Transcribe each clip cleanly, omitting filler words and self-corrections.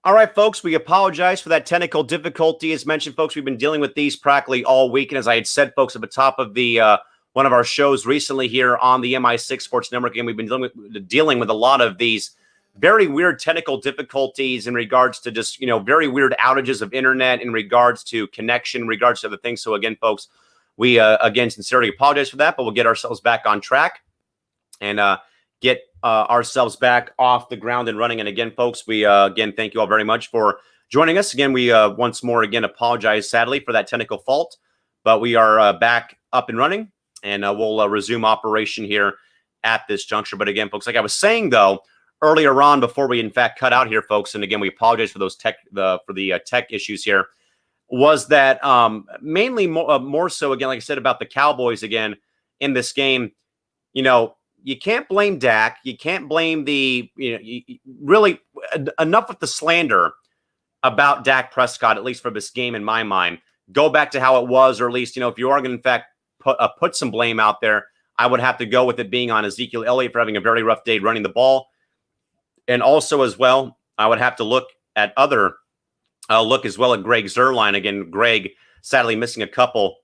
All right, folks, we apologize for that technical difficulty. As mentioned, folks, we've been dealing with these practically all week. And as I had said, folks, at the top of the one of our shows recently here on the MI6 Sports Network, again, we've been dealing with a lot of these very weird technical difficulties in regards to just, very weird outages of internet, in regards to connection, in regards to other things. So again, folks, we, again, sincerely apologize for that, but we'll get ourselves back on track and get ourselves back off the ground and running. And again, folks, we again thank you all very much for joining us. Again, we once more again apologize sadly for that technical fault, but we are back up and running, and we'll resume operation here at this juncture. But again, folks, like I was saying though earlier on, before we in fact cut out here, folks, and again we apologize for those tech issues here, was that mainly more so again, like I said about the Cowboys again in this game, you can't blame Dak. You can't blame really enough with the slander about Dak Prescott, at least for this game in my mind. Go back to how it was, or at least, if you are going to in fact put some blame out there, I would have to go with it being on Ezekiel Elliott for having a very rough day running the ball. And also as well, I would have to look as well at Greg Zuerlein. Again, Greg sadly missing a couple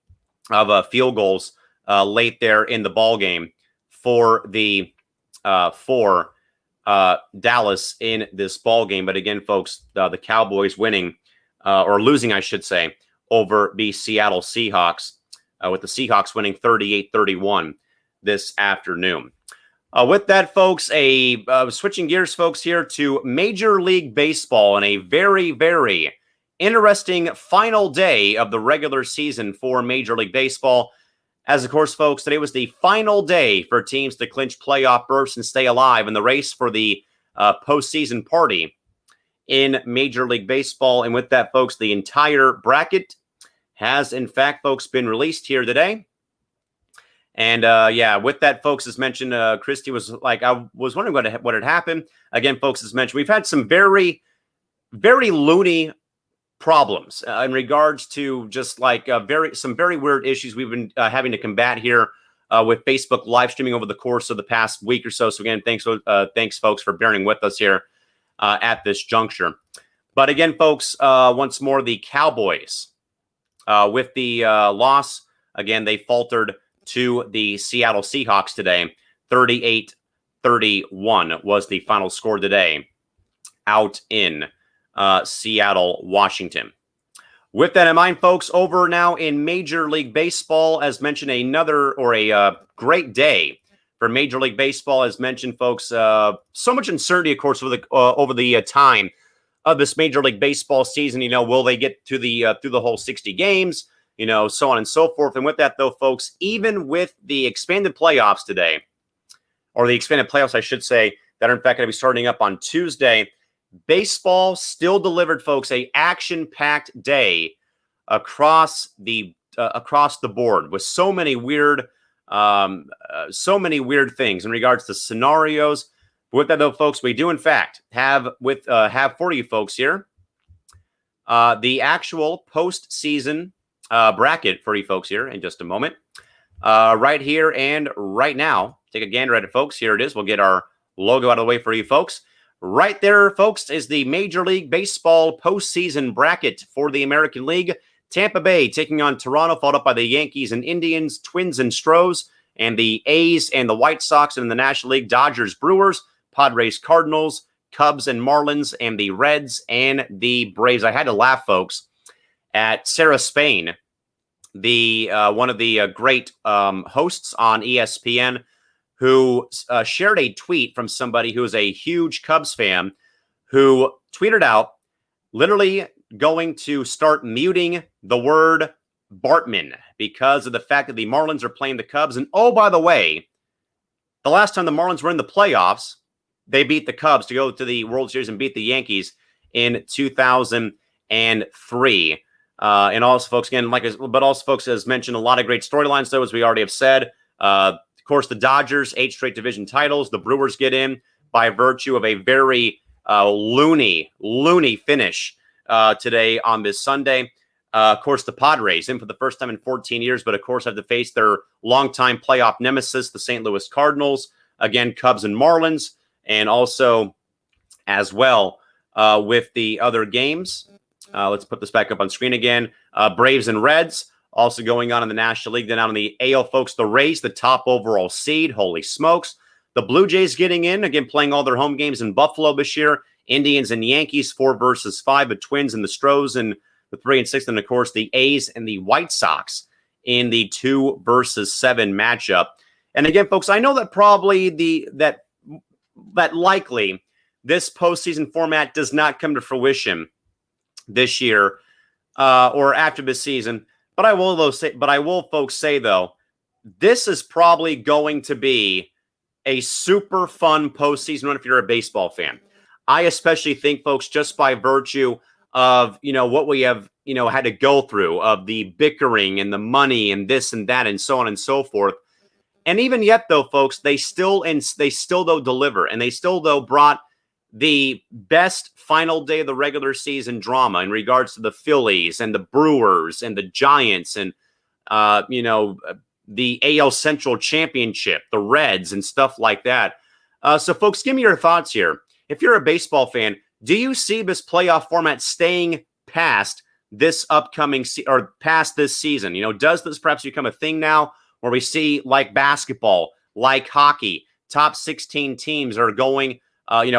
of field goals late there in the ball game for the Dallas in this ball game. But again, folks, the Cowboys winning or losing, I should say, over the Seattle Seahawks, with the Seahawks winning 38-31 this afternoon. With that, folks, switching gears, folks, here to Major League Baseball and a very, very interesting final day of the regular season for Major League Baseball. As, of course, folks, today was the final day for teams to clinch playoff berths and stay alive in the race for the postseason party in Major League Baseball. And with that, folks, the entire bracket has, in fact, folks, been released here today. And, with that, folks, as mentioned, Christy was like, I was wondering what had happened. Again, folks, as mentioned, we've had some very, very loony problems in regards to just like some very weird issues we've been having to combat here with Facebook live streaming over the course of the past week or so. So again, thanks folks for bearing with us here at this juncture. But again, folks, once more, the Cowboys with the loss, again, they faltered to the Seattle Seahawks today. 38-31 was the final score today out in Seattle, Washington. With that in mind, folks, over now in Major League Baseball, as mentioned, a great day for Major League Baseball. As mentioned, folks, so much uncertainty, of course, over the time of this Major League Baseball season. Will they get to the through the whole 60 games? So on and so forth. And with that, though, folks, even with the expanded playoffs today, or the expanded playoffs, I should say, that are in fact going to be starting up on Tuesday, baseball still delivered, folks, a action-packed day across the board with so many weird things in regards to scenarios. But with that, though, folks, we do in fact have for you folks here the actual postseason bracket for you folks here in just a moment, right here and right now. Take a gander at it, folks. Here it is. We'll get our logo out of the way for you folks. Right there, folks, is the Major League Baseball postseason bracket for the American League. Tampa Bay taking on Toronto, followed up by the Yankees and Indians, Twins and Stros, and the A's and the White Sox. And in the National League, Dodgers, Brewers, Padres, Cardinals, Cubs and Marlins, and the Reds and the Braves. I had to laugh, folks, at Sarah Spain, the one of the great hosts on ESPN, who shared a tweet from somebody who is a huge Cubs fan, who tweeted out, literally going to start muting the word Bartman because of the fact that the Marlins are playing the Cubs. And oh, by the way, the last time the Marlins were in the playoffs, they beat the Cubs to go to the World Series and beat the Yankees in 2003. And also, folks, again, but also, folks, as mentioned, a lot of great storylines, though, as we already have said. Of course, the Dodgers, 8 straight division titles. The Brewers get in by virtue of a very loony finish today on this Sunday. Of course, the Padres in for the first time in 14 years, but of course have to face their longtime playoff nemesis, the St. Louis Cardinals. Again, Cubs and Marlins. And also, as well, with the other games. Let's put this back up on screen again. Braves and Reds also going on in the National League. Then out in the AL, folks, the Rays, the top overall seed. Holy smokes. The Blue Jays getting in, again, playing all their home games in Buffalo this year. Indians and Yankees, 4 versus 5. The Twins and the Stros in the 3 and 6. And, of course, the A's and the White Sox in the 2 versus 7 matchup. And, again, folks, I know that probably that likely this postseason format does not come to fruition this year or after this season. But I will, folks, say, though, this is probably going to be a super fun postseason run if you're a baseball fan. I especially think, folks, just by virtue of, what we have, had to go through, of the bickering and the money and this and that and so on and so forth. And even yet, though, folks, they still though deliver, and they still though brought the best final day of the regular season drama in regards to the Phillies and the Brewers and the Giants and the AL Central Championship, the Reds and stuff like that. So, folks, give me your thoughts here. If you're a baseball fan, do you see this playoff format staying past this upcoming or past this season? Does this perhaps become a thing now where we see, like basketball, like hockey, top 16 teams are going,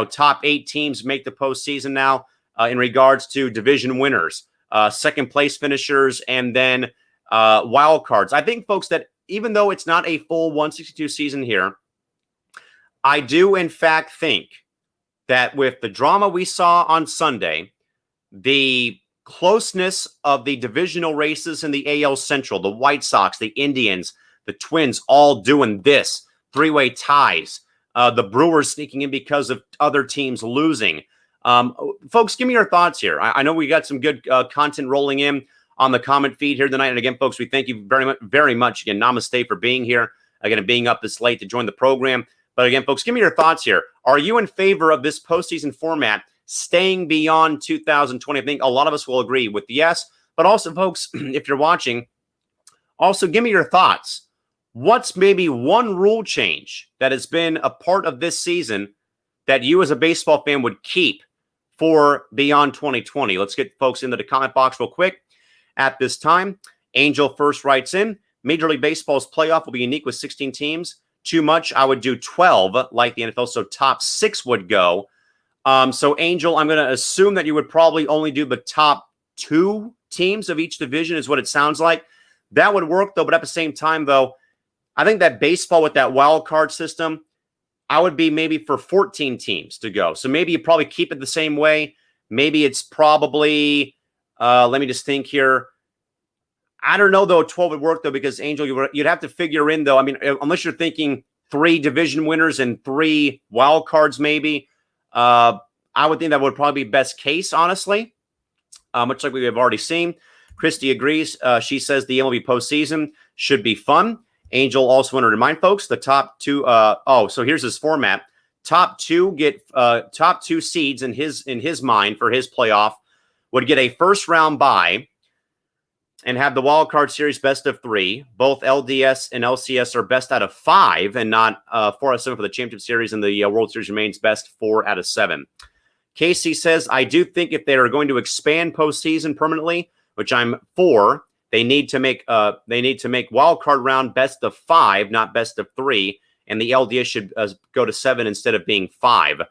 top 8 teams make the postseason now in regards to division winners, second place finishers, and then wild cards. I think, folks, that even though it's not a full 162 season here, I do, in fact, think that with the drama we saw on Sunday, the closeness of the divisional races in the AL Central, the White Sox, the Indians, the Twins, all doing this, 3-way ties, the Brewers sneaking in because of other teams losing. Folks, give me your thoughts here. I know we got some good content rolling in on the comment feed here tonight. And again, folks, we thank you very much. Again, namaste for being here. Again, and being up this late to join the program. But again, folks, give me your thoughts here. Are you in favor of this postseason format staying beyond 2020? I think a lot of us will agree with yes. But also, folks, if you're watching, also give me your thoughts. What's maybe one rule change that has been a part of this season that you as a baseball fan would keep for beyond 2020? Let's get folks into the comment box real quick. At this time, Angel first writes in, Major League Baseball's playoff will be unique with 16 teams. Too much, I would do 12 like the NFL, so top 6 would go. So, Angel, I'm going to assume that you would probably only do the top 2 teams of each division is what it sounds like. That would work, though, but at the same time, though, I think that baseball with that wild card system, I would be maybe for 14 teams to go. So maybe you probably keep it the same way. Maybe it's probably, let me just think here. I don't know, though, 12 would work, though, because, Angel, you'd have to figure in, though, I mean, unless you're thinking 3 division winners and 3 wild cards, maybe, I would think that would probably be best case, honestly, much like we have already seen. Christy agrees. She says the MLB postseason should be fun. Angel also wanted to remind folks the top 2. So here's his format. Top 2 get top 2 seeds in his mind for his playoff would get a first round bye and have the wild card series best of 3. Both LDS and LCS are best out of 5 and not 4 out of 7 for the championship series, and the World Series remains best 4 out of 7. Casey says, I do think if they are going to expand postseason permanently, which I'm for, they need to make wild card round best of 5, not best of 3, and the LDS should go to 7 instead of being 5.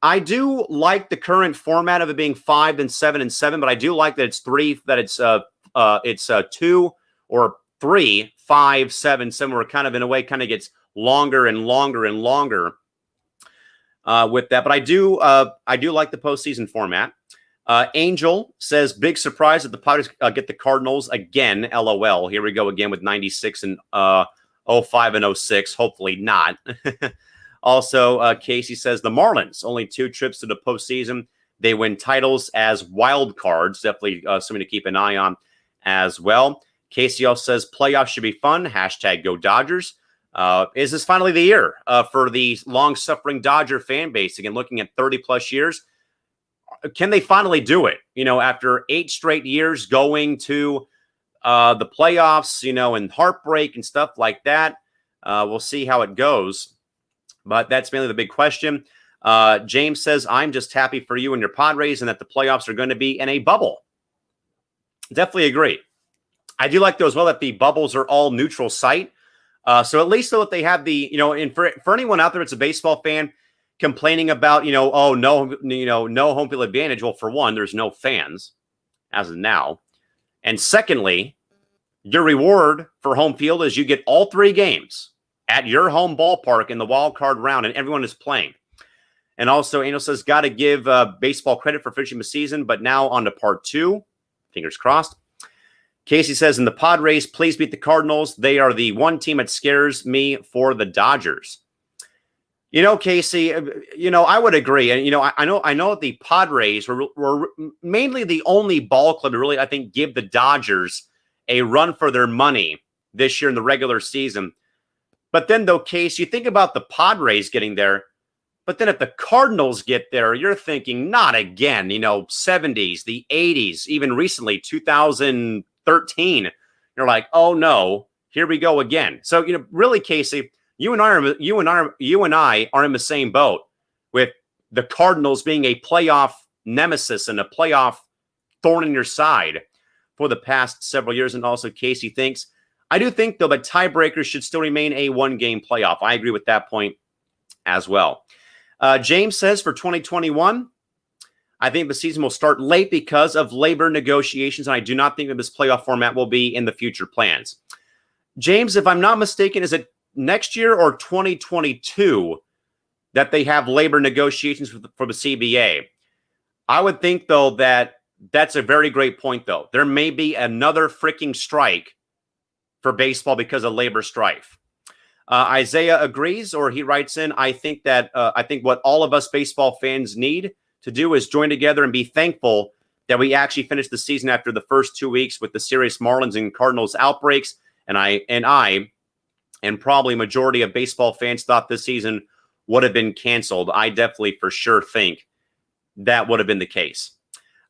I do like the current format of it being 5 and 7 and 7, but I do like that it's 3, that it's 2 or 3, 5, 7, 7, where it kind of in a way kind of gets longer and longer and longer with that. But I do like the postseason format. Angel says, big surprise that the Padres get the Cardinals again. LOL. Here we go again with 96 and 05 and 06. Hopefully not. Also, Casey says the Marlins, only 2 trips to the postseason. They win titles as wild cards. Definitely something to keep an eye on as well. Casey also says playoffs should be fun. Hashtag go Dodgers. Is this finally the year for the long-suffering Dodger fan base? Again, looking at 30-plus years. Can they finally do it? After 8 straight years going to the playoffs, and heartbreak and stuff like that. We'll see how it goes. But that's mainly the big question. James says, I'm just happy for you and your Padres and that the playoffs are going to be in a bubble. Definitely agree. I do like, though, as well, that the bubbles are all neutral site. So at least, though, that they have the, and for anyone out there that's a baseball fan complaining about, oh, no home field advantage. Well, for one, there's no fans as of now. And secondly, your reward for home field is you get all 3 games at your home ballpark in the wild card round, and everyone is playing. And also, Angel says, got to give baseball credit for finishing the season, but now on to part 2. Fingers crossed. Casey says, in the Padres, please beat the Cardinals. They are the one team that scares me for the Dodgers. Casey, I would agree. And, I know that the Padres were mainly the only ball club to really, I think, give the Dodgers a run for their money this year in the regular season. But then, though, Case, you think about the Padres getting there, but then if the Cardinals get there, you're thinking not again, 70s, the 80s, even recently, 2013. You're like, oh no, here we go again. So, really, Casey, you and I are in the same boat with the Cardinals being a playoff nemesis and a playoff thorn in your side for the past several years. And also, Casey I do think, though, that tiebreakers should still remain a 1-game playoff. I agree with that point as well. James says for 2021, I think the season will start late because of labor negotiations, and I do not think that this playoff format will be in the future plans. James, if I'm not mistaken, is it next year or 2022 that they have labor negotiations for the CBA? I would think, though, that that's a very great point, though. There may be another freaking strike for baseball because of labor strife. Isaiah agrees, or he writes in, I think what all of us baseball fans need to do is join together and be thankful that we actually finished the season after the first 2 weeks with the serious Marlins and Cardinals outbreaks. And I probably majority of baseball fans thought this season would have been canceled. I definitely for sure think that would have been the case.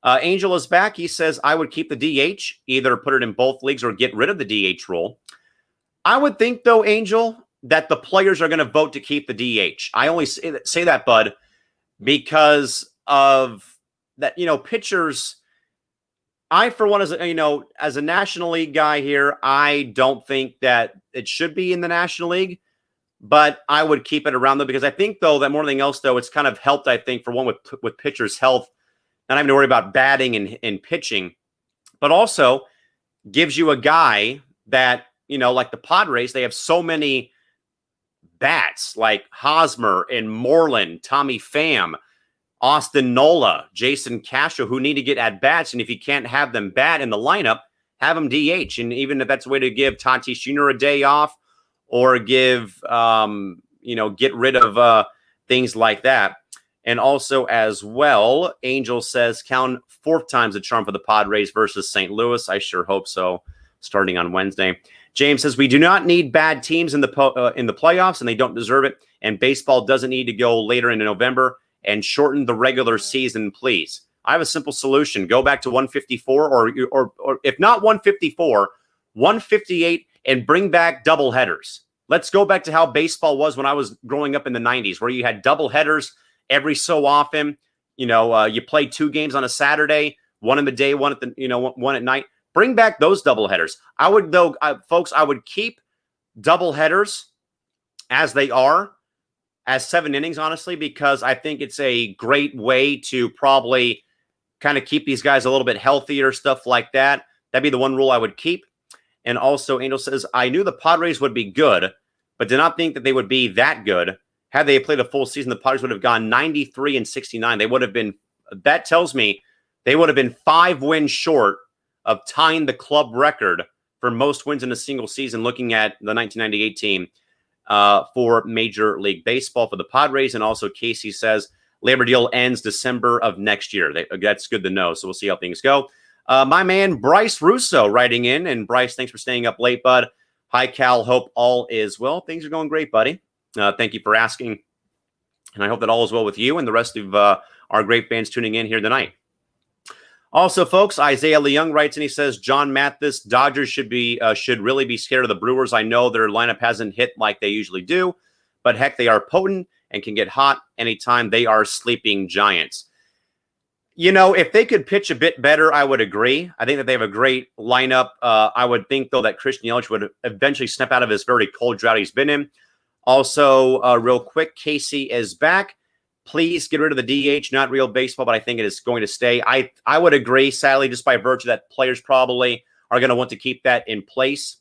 Angel is back. He says, I would keep the DH, either put it in both leagues or get rid of the DH rule. I would think, though, Angel, that the players are going to vote to keep the DH. I only say that, Bud, because of that, pitchers. I, for one, as a National League guy here, I don't think that it should be in the National League, but I would keep it around, though, because I think, though, that more than anything else, though, it's kind of helped, I think, for one, with pitchers' health, not having to worry about batting and pitching, but also gives you a guy that, like the Padres, they have so many bats like Hosmer and Moreland, Tommy Pham, Austin Nola, Jason Castro, who need to get at bats. And if you can't have them bat in the lineup, have them DH. And even if that's a way to give Tatis Jr. a day off or give, get rid of things like that. And also as well, Angel says, count 4th time's the charm for the Padres versus St. Louis. I sure hope so, starting on Wednesday. James says, we do not need bad teams in the playoffs, and they don't deserve it. And baseball doesn't need to go later in November and shorten the regular season, please. I have a simple solution. Go back to 154, or if not 154, 158, and bring back double headers. Let's go back to how baseball was when I was growing up in the 90s, where you had double headers every so often. You play 2 games on a Saturday, one in the day, one at night. Bring back those double headers. I would, though, folks, I would keep double headers as they are, as 7 innings, honestly, because I think it's a great way to probably kind of keep these guys a little bit healthier, stuff like that. That'd be the one rule I would keep. And also, Angel says, I knew the Padres would be good, but did not think that they would be that good. Had they played a full season, the Padres would have gone 93-69. They would have been, that tells me they would have been 5 wins short of tying the club record for most wins in a single season, looking at the 1998 team for Major League Baseball for the Padres. And also Casey says labor deal ends December of next year. That's good to know. So we'll see how things go. My man, Bryce Russo, writing in. And Bryce, thanks for staying up late, bud. Hi, Cal. Hope all is well. Things are going great, buddy. Thank you for asking. And I hope that all is well with you and the rest of our great fans tuning in here tonight. Also, folks, Isaiah Leung writes and he says, John Mathis, Dodgers should really be scared of the Brewers. I know their lineup hasn't hit like they usually do, but heck, they are potent and can get hot anytime. They are sleeping giants. You know, if they could pitch a bit better, I would agree. I think that they have a great lineup. I would think, though, that Christian Yelich would eventually snap out of his very cold drought he's been in. Also, real quick, Casey is back. Please get rid of the DH, not real baseball, but I think it is going to stay. I would agree, sadly, just by virtue that players probably are going to want to keep that in place.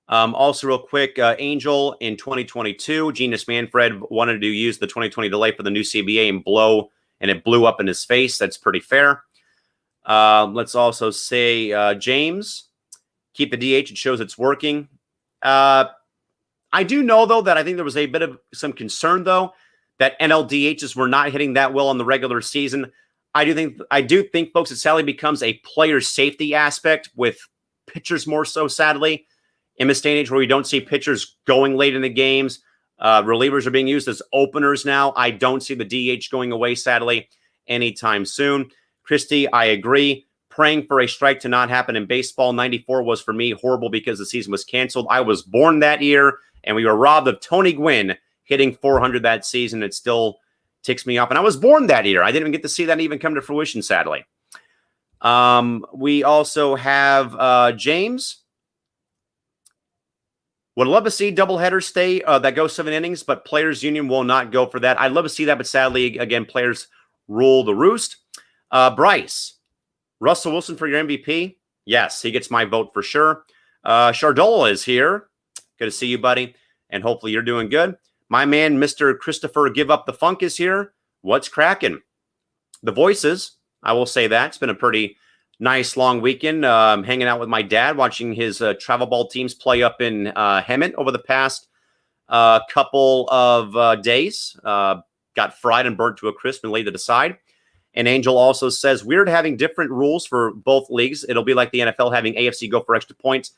Also, real quick, Angel in 2022, Genius Manfred wanted to use the 2020 delay for the new CBA and it blew up in his face. That's pretty fair. Let's also say, James, keep the DH. It shows it's working. I do know, though, that I think there was a bit of some concern, though, that NLDHs were not hitting that well in the regular season. I do think, folks, it sadly becomes a player safety aspect with pitchers more so, sadly, in this day and age where we don't see pitchers going late in the games. Relievers are being used as openers now. I don't see the DH going away, sadly, anytime soon. Christy, I agree. Praying for a strike to not happen in baseball. 94 was, for me, horrible because the season was canceled. I was born that year, and we were robbed of Tony Gwynn hitting 400 that season. It still ticks me off. And I was born that year. I didn't even get to see that even come to fruition, sadly. We also have James. Would love to see doubleheaders stay that go 7 innings, but Players Union will not go for that. I'd love to see that, but sadly, again, players rule the roost. Bryce, Russell Wilson for your MVP? Yes, he gets my vote for sure. Shardola is here. Good to see you, buddy, and hopefully you're doing good. My man, Mr. Christopher Give Up the Funk is here. What's cracking? The voices, I will say that. It's been a pretty nice long weekend. Hanging out with my dad, watching his travel ball teams play up in Hemet over the past couple of days. Got fried and burnt to a crisp and laid it aside. And Angel also says, weird having different rules for both leagues. It'll be like the NFL having AFC go for extra points,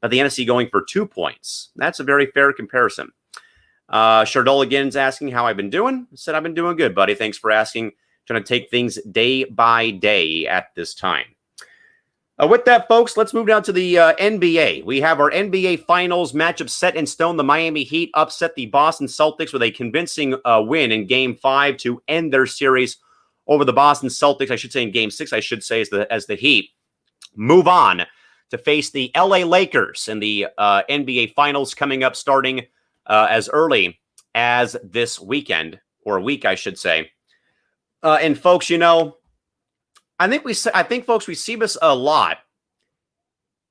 but the NFC going for 2 points. That's a very fair comparison. Shardol again is asking how I've been doing. I said, I've been doing good, buddy. Thanks for asking. Trying to take things day by day at this time. With that, folks, let's move down to the NBA. We have our NBA Finals matchup set in stone. The Miami Heat upset the Boston Celtics with a convincing win in Game 5 to end their series over the Boston Celtics. I should say in Game 6, I should say, as the Heat move on to face the LA Lakers in the NBA Finals coming up starting as early as this weekend, or week, I should say. And folks, you know, I think, folks, we see this a lot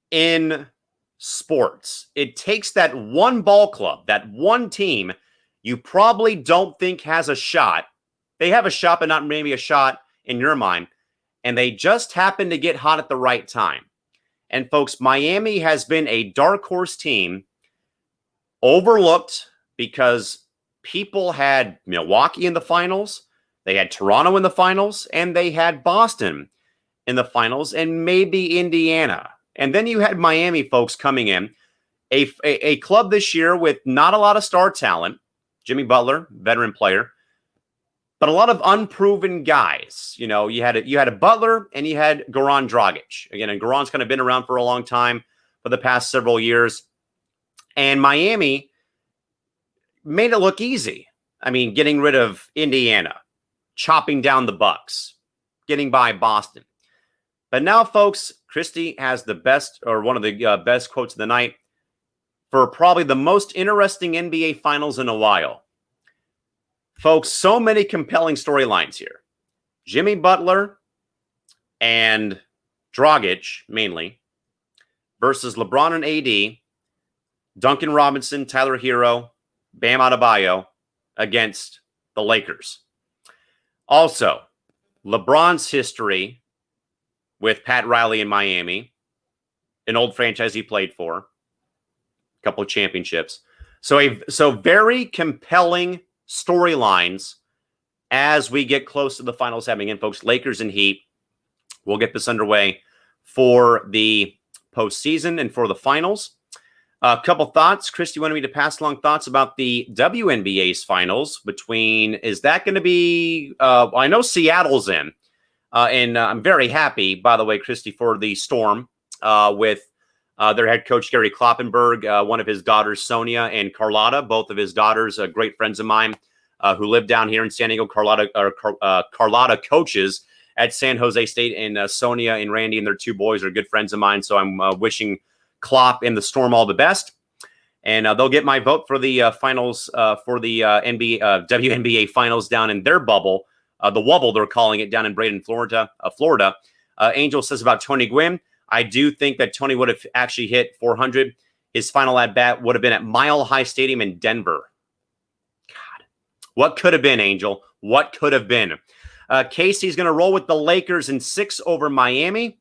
in sports. It takes that one ball club, that one team you probably don't think has a shot. They have a shot, but not maybe a shot in your mind. And they just happen to get hot at the right time. And folks, Miami has been a dark horse team, overlooked because people had Milwaukee in the finals. They had Toronto in the finals, and they had Boston in the finals, and maybe Indiana. And then you had Miami, folks, coming in. A club this year with not a lot of star talent. Jimmy Butler, veteran player, but a lot of unproven guys. You know, you had a Butler, and you had Goran Dragic. Again, and Goran's kind of been around for a long time, for the past several years. And Miami made it look easy. I mean, getting rid of Indiana, chopping down the Bucks, getting by Boston. But now, folks, Christie has the best, or one of the best quotes of the night for probably the most interesting NBA Finals in a while. Folks, so many compelling storylines here. Jimmy Butler and Dragic, mainly, versus LeBron and AD, Duncan Robinson, Tyler Hero, Bam Adebayo, against the Lakers. Also, LeBron's history with Pat Riley in Miami, an old franchise he played for, a couple of championships. So very compelling storylines as we get close to the finals happening. And folks, Lakers and Heat, we'll get this underway for the postseason and for the finals. A couple thoughts. Christy wanted me to pass along thoughts about the WNBA's finals between, is that going to be, I know Seattle's in, and I'm very happy, by the way, Christy, for the Storm with Their head coach, Gary Kloppenberg, one of his daughters, Sonia and Carlotta, both of his daughters, great friends of mine who live down here in San Diego. Carlotta coaches at San Jose State, and Sonia and Randy and their two boys are good friends of mine. So I'm wishing Klopp and the Storm all the best. And they'll get my vote for the finals for the WNBA finals down in their bubble, the Wubble they're calling it, down in Bradenton, Florida. Angel says about Tony Gwynn, I do think that Tony would have actually hit 400. His final at bat would have been at Mile High Stadium in Denver. God, what could have been, Angel? What could have been? Casey's going to roll with the Lakers in 6 over Miami.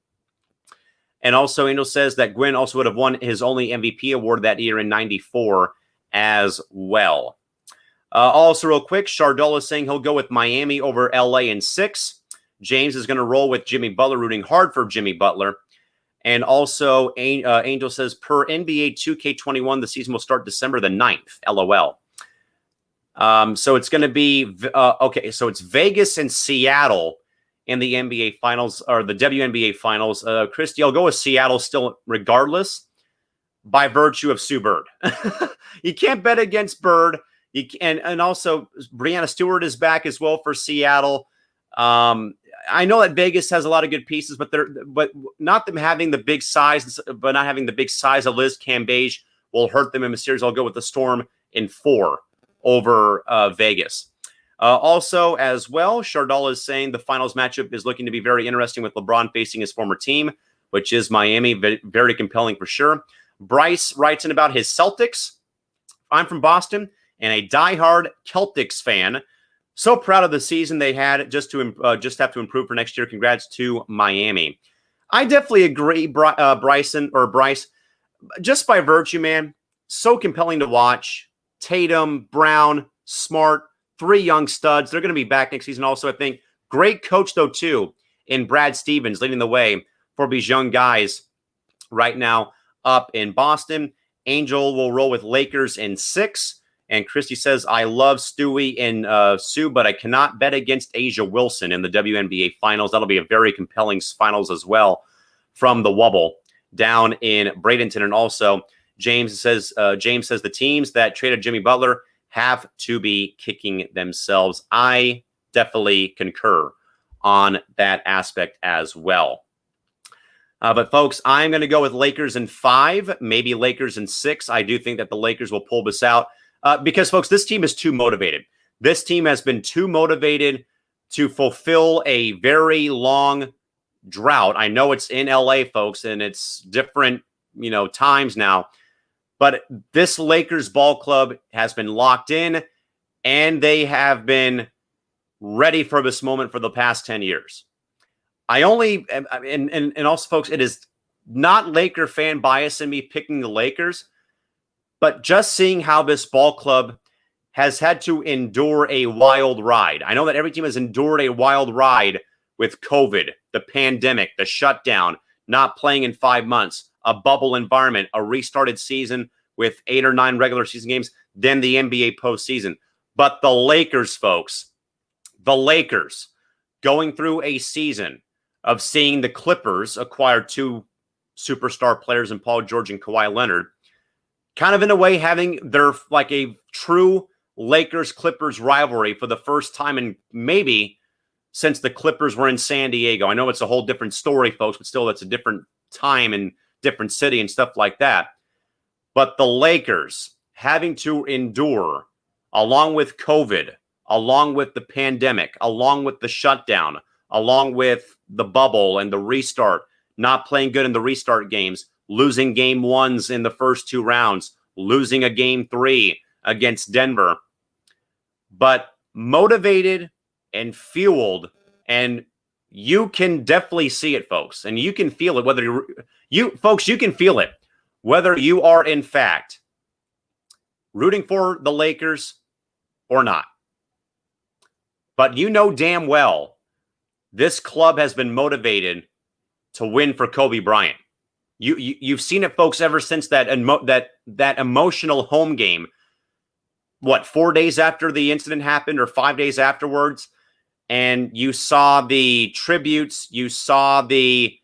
And also, Angel says that Gwynn also would have won his only MVP award that year in '94 as well. Also, real quick, Chardol is saying he'll go with Miami over LA in 6. James is going to roll with Jimmy Butler, rooting hard for Jimmy Butler. And also, Angel says, per NBA 2K21, the season will start December the 9th. LOL. So it's going to be, okay, so it's Vegas and Seattle in the NBA Finals, or the WNBA Finals. Christy, I'll go with Seattle still regardless, by virtue of Sue Bird. You can't bet against Bird. And also, Breanna Stewart is back as well for Seattle. I know that Vegas has a lot of good pieces, but not them having the big size, but not having the big size of Liz Cambage will hurt them in the series. I'll go with the Storm in 4 over Vegas. Also, as well, Chardal is saying the finals matchup is looking to be very interesting with LeBron facing his former team, which is Miami. Very compelling for sure. Bryce writes in about his Celtics. I'm from Boston and a diehard Celtics fan. So proud of the season they had. Just have to improve for next year. Congrats to Miami. I definitely agree, Bryce, just by virtue, man. So compelling to watch. Tatum, Brown, Smart, 3 young studs. They're going to be back next season. Also, I think great coach though too in Brad Stevens leading the way for these young guys right now up in Boston. Angel will roll with Lakers in 6. And Christy says, I love Stewie and Sue, but I cannot bet against Asia Wilson in the WNBA Finals. That'll be a very compelling finals as well from the Wubble down in Bradenton. And also, James says the teams that traded Jimmy Butler have to be kicking themselves. I definitely concur on that aspect as well. But folks, I'm going to go with Lakers in 5, maybe Lakers in 6. I do think that the Lakers will pull this out. Because, folks, this team is too motivated. This team has been too motivated to fulfill a very long drought. I know it's in LA, folks, and it's different, times now. But this Lakers ball club has been locked in, and they have been ready for this moment for the past 10 years. And also, folks, it is not Laker fan bias in me picking the Lakers, but just seeing how this ball club has had to endure a wild ride. I know that every team has endured a wild ride with COVID, the pandemic, the shutdown, not playing in 5 months, a bubble environment, a restarted season with 8 or 9 regular season games, then the NBA postseason. But the Lakers, folks, going through a season of seeing the Clippers acquire 2 superstar players in Paul George and Kawhi Leonard, kind of in a way having their like a true Lakers-Clippers rivalry for the first time in maybe since the Clippers were in San Diego. I know it's a whole different story, folks, but still, that's a different time and different city and stuff like that. But the Lakers having to endure, along with COVID, along with the pandemic, along with the shutdown, along with the bubble and the restart, not playing good in the restart games, losing game 1s in the first 2 rounds, losing a game 3 against Denver, but motivated and fueled, and you can definitely see it, folks, and you can feel it whether you can feel it whether you are in fact rooting for the Lakers or not. But you know damn well this club has been motivated to win for Kobe Bryant. You've seen it, folks, ever since that emotional home game. What, 4 days after the incident happened, or 5 days afterwards, and you saw the tributes, you saw the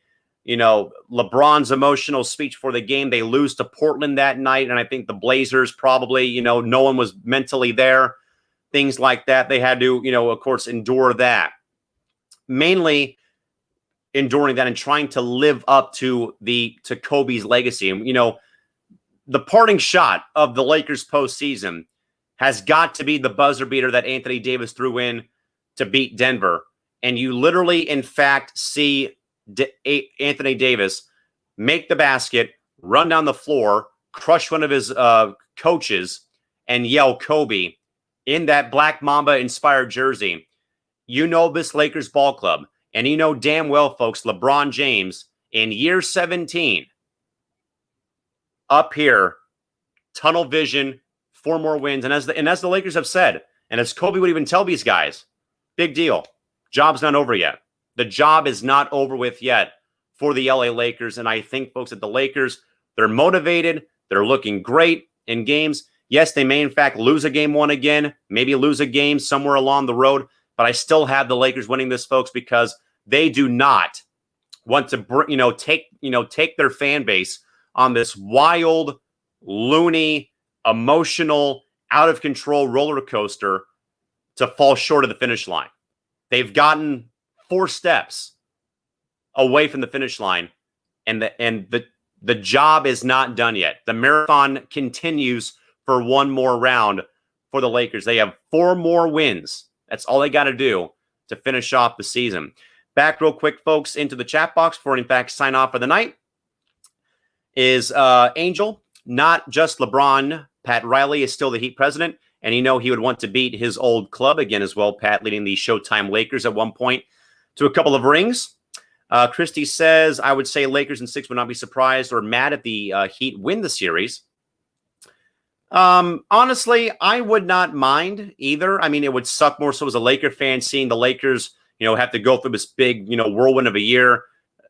LeBron's emotional speech for the game. They lose to Portland that night, and I think the Blazers probably, no one was mentally there. Things like that. They had to, of course, endure that. Mainly enduring that and trying to live up to Kobe's legacy. And, the parting shot of the Lakers postseason has got to be the buzzer beater that Anthony Davis threw in to beat Denver. And you literally, in fact, see Anthony Davis make the basket, run down the floor, crush one of his coaches, and yell Kobe in that Black Mamba-inspired jersey. This Lakers ball club, and damn well, folks, LeBron James, in year 17, up here, tunnel vision, 4 more wins. And as the Lakers have said, and as Kobe would even tell these guys, big deal. Job's not over yet. The job is not over with yet for the LA Lakers. And I think, folks, that the Lakers, they're motivated. They're looking great in games. Yes, they may, in fact, lose a game 1 again, maybe lose a game somewhere along the road. But I still have the Lakers winning this, folks, because they do not want to, take their fan base on this wild, loony, emotional, out of control roller coaster to fall short of the finish line. They've gotten 4 steps away from the finish line, and the job is not done yet. The marathon continues for one more round for the Lakers. They have 4 more wins. That's all they got to do to finish off the season. Back real quick, folks, into the chat box before, in fact, sign off for the night is Angel. Not just LeBron. Pat Riley is still the Heat president, and he would want to beat his old club again as well. Pat leading the Showtime Lakers at one point to a couple of rings. Christy says, I would say Lakers in 6 would not be surprised or mad if the Heat win the series. Honestly, I would not mind either. I mean, it would suck more so as a Laker fan seeing the Lakers, have to go through this big, whirlwind of a year,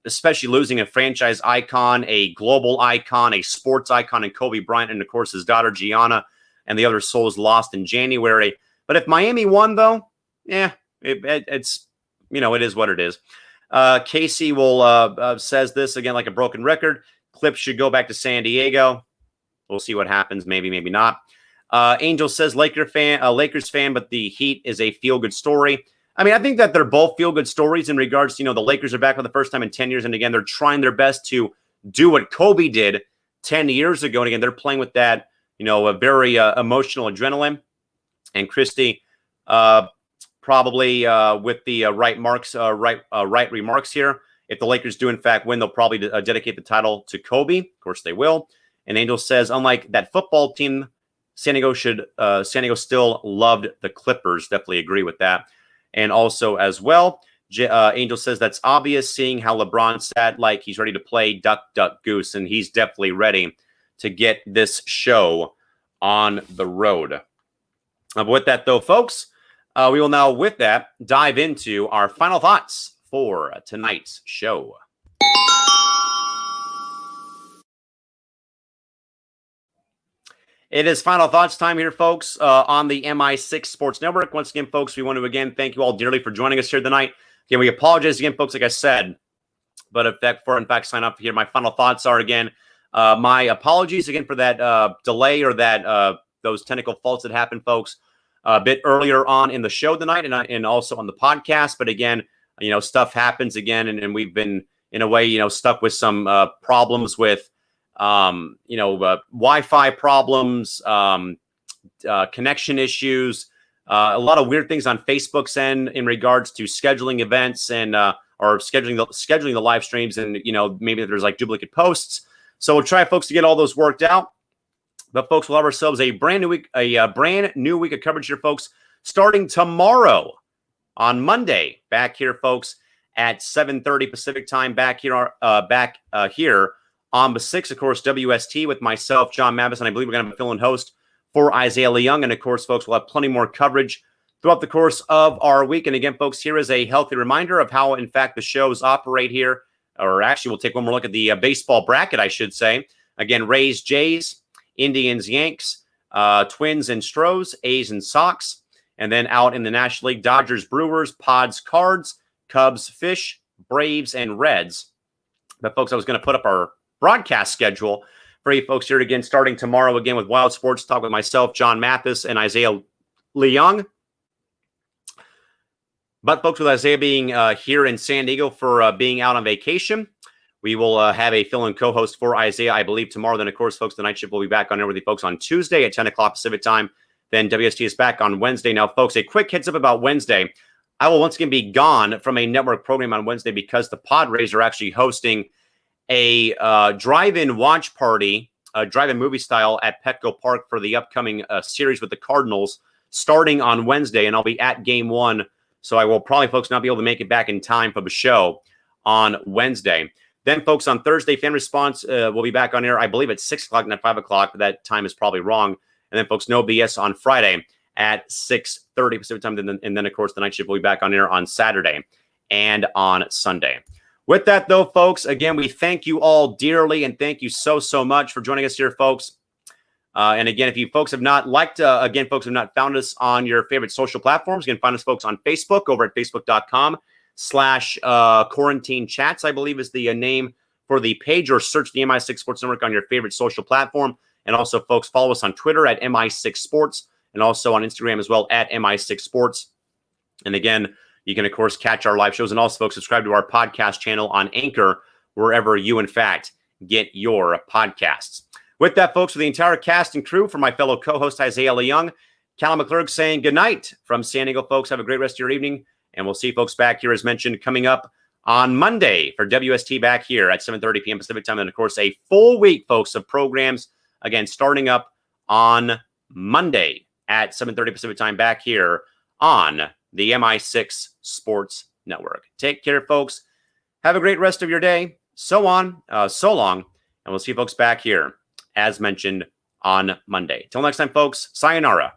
especially losing a franchise icon, a global icon, a sports icon in Kobe Bryant, and of course his daughter Gianna, and the other souls lost in January. But if Miami won, though, it's it is what it is. Casey will says this again like a broken record. Clips should go back to San Diego. We'll see what happens. Maybe, maybe not. Angel says Lakers fan, but the Heat is a feel-good story. I mean, I think that they're both feel-good stories in regards to, the Lakers are back for the first time in 10 years. And again, they're trying their best to do what Kobe did 10 years ago. And again, they're playing with that, a very emotional adrenaline. And Christy, probably with the right remarks here. If the Lakers do, in fact, win, they'll probably dedicate the title to Kobe. Of course, they will. And Angel says, unlike that football team, San Diego still loved the Clippers. Definitely agree with that. And also as well, Angel says that's obvious seeing how LeBron sat like he's ready to play duck, duck, goose. And he's definitely ready to get this show on the road. With that, though, folks, we will now, with that, dive into our final thoughts for tonight's show. It is final thoughts time here, folks, on the MI6 Sports Network. Once again, folks, we want to again thank you all dearly for joining us here tonight. Again, we apologize again, folks, like I said, but in fact sign up here, my final thoughts are again, my apologies again for that delay or that those technical faults that happened, folks, a bit earlier on in the show tonight and also on the podcast. But again, stuff happens again, and we've been in a way, stuck with some problems with Wi-Fi problems, connection issues, a lot of weird things on Facebook's end in regards to scheduling events and or scheduling the live streams, and maybe there's like duplicate posts. So we'll try, folks, to get all those worked out. But folks, we'll have ourselves a brand new week of coverage here, folks, starting tomorrow on Monday. Back here, folks, at 7:30 Pacific time. Back here on the 6, of course, WST with myself, John Mavis, and I believe we're going to have a fill-in host for Isaiah Leung. And, of course, folks, we'll have plenty more coverage throughout the course of our week. And, again, folks, here is a healthy reminder of how, in fact, the shows operate here. Or, actually, we'll take one more look at the baseball bracket, I should say. Again, Rays, Jays, Indians, Yanks, Twins and Stros, A's and Sox. And then out in the National League, Dodgers, Brewers, Pods, Cards, Cubs, Fish, Braves, and Reds. But, folks, I was going to put up our broadcast schedule for you folks here again, starting tomorrow again with Wild Sports Talk with myself, John Mathis, and Isaiah Leung. But, folks, with Isaiah being here in San Diego for being out on vacation, we will have a fill-in co-host for Isaiah, I believe, tomorrow. Then, of course, folks, the night shift will be back on air with you folks on Tuesday at 10 o'clock Pacific time. Then WST is back on Wednesday. Now, folks, a quick heads up about Wednesday. I will once again be gone from a network program on Wednesday because the Padres are actually hosting a drive-in watch party, drive-in movie style at Petco Park for the upcoming series with the Cardinals starting on Wednesday, and I'll be at Game 1, so I will probably, folks, not be able to make it back in time for the show on Wednesday. Then, folks, on Thursday, Fan Response will be back on air, I believe, at 6 o'clock, not 5 o'clock, but that time is probably wrong. And then, folks, No BS on Friday at 6:30 Pacific time, and then, of course, the night shift will be back on air on Saturday and on Sunday. With that, though, folks, again, we thank you all dearly, and thank you so, so much for joining us here, folks. And again, if you folks have not liked, again, folks have not found us on your favorite social platforms, you can find us, folks, on Facebook over at facebook.com/quarantine chats, I believe is the name for the page, or search the MI6 Sports Network on your favorite social platform. And also, folks, follow us on Twitter at MI6 Sports, and also on Instagram as well at MI6 Sports. And again, you can, of course, catch our live shows. And also, folks, subscribe to our podcast channel on Anchor, wherever you, in fact, get your podcasts. With that, folks, for the entire cast and crew, for my fellow co-host Isaiah Leung, Callan McClurg saying good night from San Diego, folks. Have a great rest of your evening. And we'll see you folks back here, as mentioned, coming up on Monday for WST back here at 7:30 p.m. Pacific time. And, of course, a full week, folks, of programs, again, starting up on Monday at 7:30 Pacific time back here on the MI6 Sports Network. Take care, folks. Have a great rest of your day. So long. And we'll see you folks back here, as mentioned, on Monday. Till next time, folks. Sayonara.